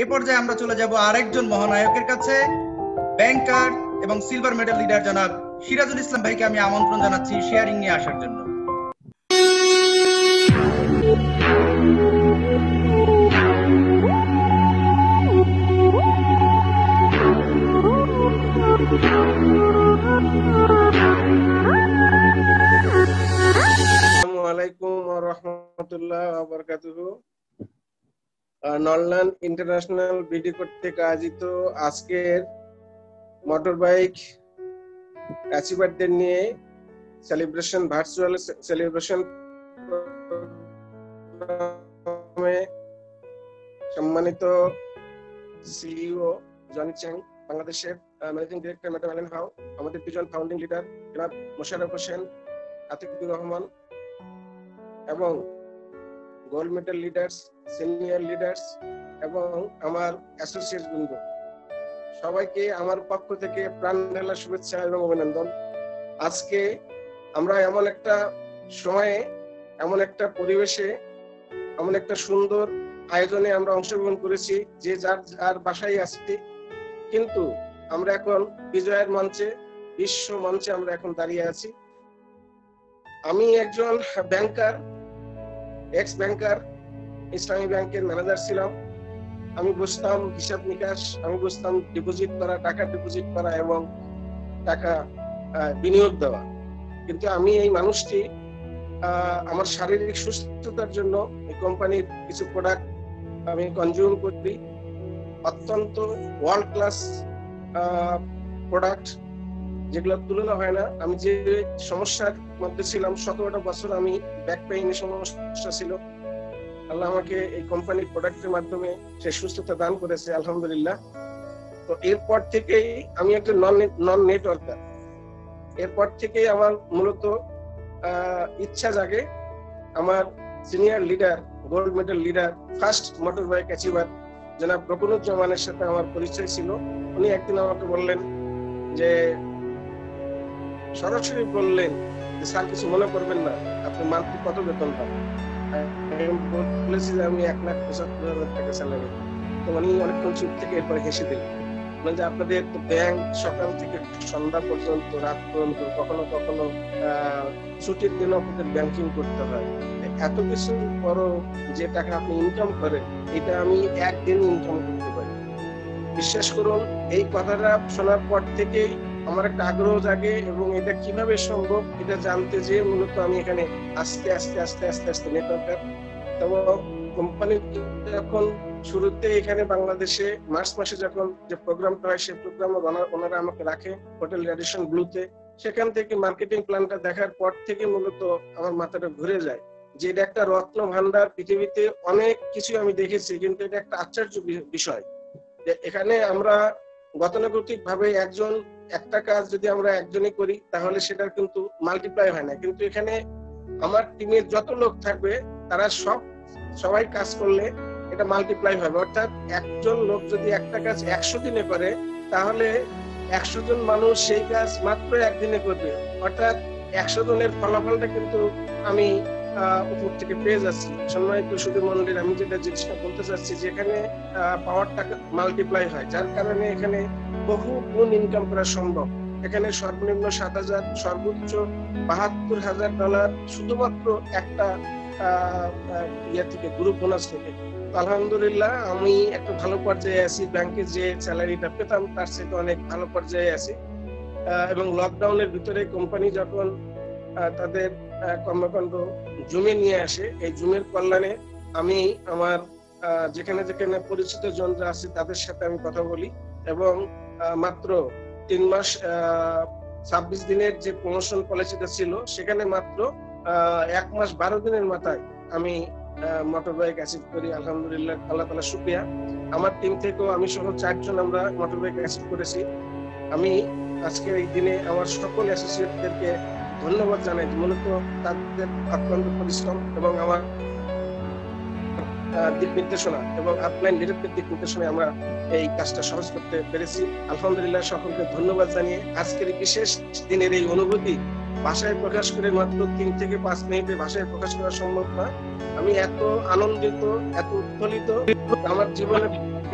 এ পর্যায়ে আমরা চলে যাব আরেকজন মহানায়কের কাছে। ব্যাংকার এবং সিলভার মেডেল লিডার জনাব সিরাজুল ইসলাম ভাইকে আমি আমন্ত্রণ জানাচ্ছি শেয়ারিং নিয়ে আসার জন্য। আসসালামু আলাইকুম ওয়া রাহমাতুল্লাহি ওয়া বারাকাতুহু। নরল্যান্ড ইন্টারন্যাশনাল বিডি কর্তৃক আয়োজিত আজকের মোটর বাইক অ্যাচিভারদের নিয়ে সেলিব্রেশন, ভার্চুয়াল সেলিব্রেশন সম্মানিত সিইও জনি চ্যাং, বাংলাদেশের ম্যানেজিং ডিরেক্টর ম্যাডাম এলেন হাও, আমাদের দুজন ফাউন্ডিং লিডার জনাব মোশাররফ হোসেন, আতিকুর রহমান এবং gold medal leaders, senior leaders এবং আমার অ্যাসোসিয়েট বৃন্দ, সবাইকে আমার পক্ষ থেকে প্রাণ ঢালা শুভেচ্ছা এবং অভিনন্দন। আজকে আমরা এমন একটা সময়ে, এমন একটা পরিবেশে, এমন একটা সুন্দর আয়োজনে আমরা অংশগ্রহণ করেছি যে যার বাসায় আসছি, কিন্তু আমরা এখন বিজয়ের মঞ্চে, বিশ্ব মঞ্চে আমরা এখন দাঁড়িয়ে আছি। আমি একজন ব্যাংকার, এক্স ব্যাংকার, ইসলামী ব্যাংকের ম্যানেজার ছিলাম। আমি বুঝতাম হিসাব নিকাশ, আমি বুঝতাম ডিপোজিট করা, টাকা ডিপোজিট করা এবং টাকা বিনিয়োগ দেওয়া। কিন্তু আমি এই মানুষটি আমার শারীরিক সুস্থতার জন্য এই কোম্পানির কিছু প্রোডাক্ট আমি কনজিউম করি, অত্যন্ত ওয়ার্ল্ড ক্লাস প্রোডাক্ট, যেগুলো তুলনা হয় না। আমি যে সমস্যার মধ্যে ছিলাম, 17টা বছর আমি ব্যাক পেইনের সমস্যা ছিল, আল্লাহ আমাকে এই কোম্পানির প্রোডাক্টের মাধ্যমে সে সুস্থতা দান করেছে, আলহামদুলিল্লাহ। তো এরপর থেকেই আমি একজন নন নেটওয়ার্কার। এরপর থেকেই আমার মূলত ইচ্ছা জাগে। আমার senior leader, gold medal leader, first motor bike achiever জনাব রকুনুজ্জামানের সাথে আমার পরিচয় ছিল। উনি একদিন আমাকে বললেন যে, সরাসরি বললেন যে, স্যার কিছু মনে করবেন না, আপনি মান্থলি কত বেতন পান? আমি বলেছি যে আমি 1,75,000 টাকা স্যালারি। তো উনি অনেকক্ষণ চুপ থেকে এরপরে হেসে দিলেন, যে আপনাদের তো ব্যাংক সকাল থেকে সন্ধ্যা পর্যন্ত, রাত পর্যন্ত, কখনো কখনো ছুটির দিন আপনাদের ব্যাংকিং করতে হয়, এত কিছু পরও যে টাকা আপনি ইনকাম করেন, এটা আমি একদিন ইনকাম করতে পারি। বিশ্বাস করুন, এই কথাটা শোনার পর থেকেই আমার একটা আগ্রহ জাগে এবং এটা কিভাবে সম্ভব এটা জানতে যেয়ে মূলত আমি এখানে আস্তে আস্তে আস্তে আস্তে আস্তে নেটওয়ার্কার। তবে কোম্পানির যখন শুরুতে এখানে বাংলাদেশে মার্চ মাসে যখন যে প্রোগ্রামটা হয়, সেই প্রোগ্রাম ওনারা আমাকে রাখে হোটেল রেডিশন ব্লুতে। সেখান থেকে মার্কেটিং প্ল্যানটা দেখার পর থেকে মূলত আমার মাথাটা ঘুরে যায় যে এটা একটা রত্ন ভান্ডার। পৃথিবীতে অনেক কিছু আমি দেখেছি, কিন্তু এটা একটা আশ্চর্য বিষয় যে এখানে আমরা গতানুগতিক ভাবে একটা কাজ যদি আমরা একজনই করি তাহলে সেটা কিন্তু মাল্টিপ্লাই হয় না, কিন্তু এখানে আমার টিমের যত লোক থাকবে তারা সবাই কাজ করলে এটা মাল্টিপ্লাই হবে। অর্থাৎ একজন লোক যদি একটা কাজ 100 দিনে করে, তাহলে 100 জন মানুষ সেই কাজ মাত্র একদিনে করবে। অর্থাৎ 100 জনের ফলাফলটা কিন্তু আমি উপর থেকে পেয়ে যাচ্ছি। সম্মানিত সুধী মণ্ডলী, আমি যেটা জিনিসটা বলতে চাচ্ছি যে এখানে পাওয়ারটা মাল্টিপ্লাই হয়, যার কারণে এখানে বহু গুণ ইনকাম করা সম্ভব। এখানে সর্বনিম্ন 7,000, সর্বোচ্চ $72,000 শুধুমাত্র একটা থেকে, গ্রুপ বোনাস থেকে। আলহামদুলিল্লাহ, আমি একটা ভালো পর্যায়ে আছি। ব্যাংকে যে স্যালারিটা পেতাম তার থেকে অনেক ভালো পর্যায়ে আছি। এবং লকডাউনের ভিতরে কোম্পানি যখন তাদের কর্মকাণ্ড জুমে নিয়ে আসে, এই জুমের কল্যাণে আমি আমার যেখানে যেখানে পরিচিত জনরা আছে তাদের সাথে আমি কথা বলি এবং মাত্র 3 মাস 26 দিনের যে প্রমোশন পলিসিটা ছিল, সেখানে মাত্র 1 মাস 12 দিনের মাথায় আমি মোটর বাইক অ্যাচিভ করি। আলহামদুলিল্লাহ, আল্লাহ তাআলা শুকরিয়া। আমার টিম থেকেও আমি সহ 4 জন আমরা মোটর বাইক অ্যাচিভ করেছি। আমি আজকের এই দিনে আমার সকল অ্যাসোসিয়েটদেরকে ধন্যবাদ জানাই। মূলত তাদের অত্যন্ত পরিশ্রম এবং আমার দিক নির্দেশনা এবং আপলাইন লিডারদের দিক নির্দেশনায় আমরা এই কাজটা সহজ করতে পেরেছি। আলহামদুলিল্লাহ, সকলকে ধন্যবাদ জানিয়ে আজকের বিশেষ দিনের এই অনুভূতি ভাষায় প্রকাশ করে মাত্র 3 থেকে 5 মিনিটে ভাষায় প্রকাশ করা সম্ভব না। আমি এত আনন্দিত, এত উৎফুল্লিত, আমার জীবনে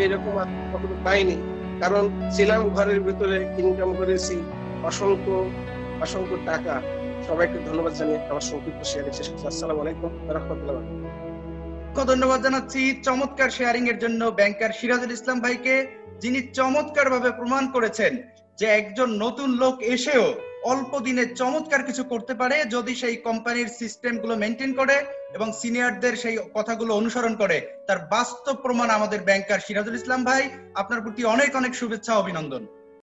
এরকম কখনো পাইনি। কারণ ছিলাম ঘরের ভিতরে, ইনকাম করেছি অসংখ্য অসংখ্য টাকা। সবাইকে ধন্যবাদ জানিয়ে আমার সংক্ষিপ্ত শেয়ারিং শেষ করছি। আসসালামু আলাইকুম ওয়া রাহমাতুল্লাহ। ধন্যবাদ জানাচ্ছি চমৎকার শেয়ারিং এর জন্য ব্যাংকার সিরাজুল ইসলাম ভাইকে, যিনি চমৎকার ভাবে প্রমাণ করেছেন যে একজন নতুন লোক এসেও অল্প দিনে চমৎকার কিছু করতে পারে যদি সেই কোম্পানির সিস্টেম গুলো মেনটেন করে এবং সিনিয়রদের সেই কথাগুলো অনুসরণ করে। তার বাস্তব প্রমাণ আমাদের ব্যাংকার সিরাজুল ইসলাম ভাই। আপনার প্রতি অনেক অনেক শুভেচ্ছা, অভিনন্দন।